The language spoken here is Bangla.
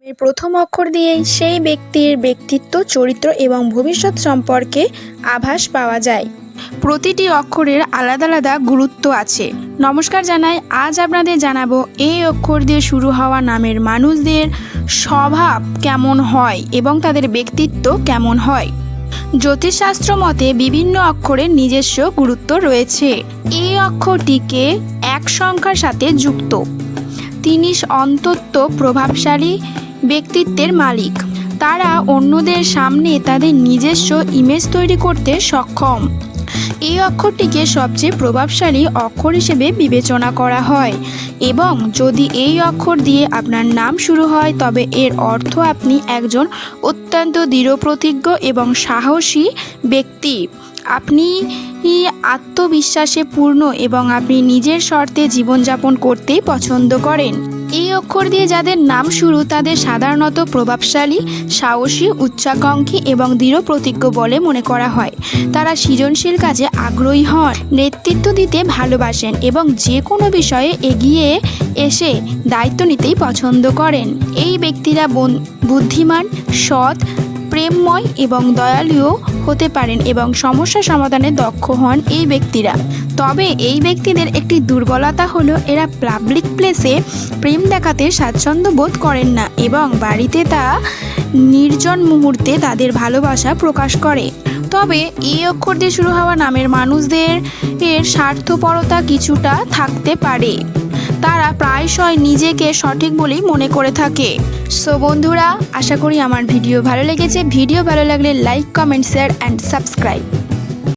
এর প্রথম অক্ষর দিয়েই সেই ব্যক্তির ব্যক্তিত্ব, চরিত্র এবং ভবিষ্যৎ সম্পর্কে আভাস পাওয়া যায়। প্রতিটি অক্ষরের আলাদা আলাদা গুরুত্ব আছে। নমস্কার জানাই, আজ আপনাদের জানাবো এই অক্ষর দিয়ে শুরু হওয়া নামের মানুষদের স্বভাব কেমন হয় এবং তাদের ব্যক্তিত্ব কেমন হয়। জ্যোতিষশাস্ত্র মতে বিভিন্ন অক্ষরের নিজস্ব গুরুত্ব রয়েছে। এই অক্ষরটিকে এক সংখ্যার সাথে যুক্ত। তিনি অত্যন্ত প্রভাবশালী ব্যক্তিত্বের মালিক। তারা অন্যদের সামনে তাদের নিজস্ব ইমেজ তৈরি করতে সক্ষম। এই অক্ষরটিকে সবচেয়ে প্রভাবশালী অক্ষর হিসেবে বিবেচনা করা হয় এবং যদি এই অক্ষর দিয়ে আপনার নাম শুরু হয় তবে এর অর্থ আপনি একজন অত্যন্ত দৃঢ়প্রতিজ্ঞ এবং সাহসী ব্যক্তি। আপনি আত্মবিশ্বাসে পূর্ণ এবং আপনি নিজের শর্তে জীবনযাপন করতেই পছন্দ করেন। এই অক্ষর দিয়ে যাদের নাম শুরু তাদের সাধারণত প্রভাবশালী, সাহসী, উচ্চাকাঙ্ক্ষী এবং দৃঢ়প্রতিজ্ঞ বলে মনে করা হয়। তারা সৃজনশীল কাজে আগ্রহী হন, নেতৃত্ব দিতে ভালোবাসেন এবং যে কোনো বিষয়ে এগিয়ে এসে দায়িত্ব নিতেই পছন্দ করেন। এই ব্যক্তিরা বুদ্ধিমান, সৎ, প্রেমময় এবং দয়ালুও হতে পারেন এবং সমস্যা সমাধানে দক্ষ হন এই ব্যক্তিরা। তবে এই ব্যক্তিদের একটি দুর্বলতা হলো এরা পাবলিক প্লেসে প্রেম দেখাতে স্বাচ্ছন্দ্য বোধ করেন না এবং বাড়িতে তা নির্জন মুহূর্তে তাদের ভালোবাসা প্রকাশ করে। তবে এই অক্ষর দিয়ে শুরু হওয়া নামের মানুষদের স্বার্থপরতা কিছুটা থাকতে পারে। তারা প্রায়শই নিজেকে সঠিক বলেই মনে করে থাকে। সো বন্ধুরা, আশা করি আমার ভিডিও ভালো লেগেছে। ভিডিও ভালো লাগলে like, comment, share and subscribe.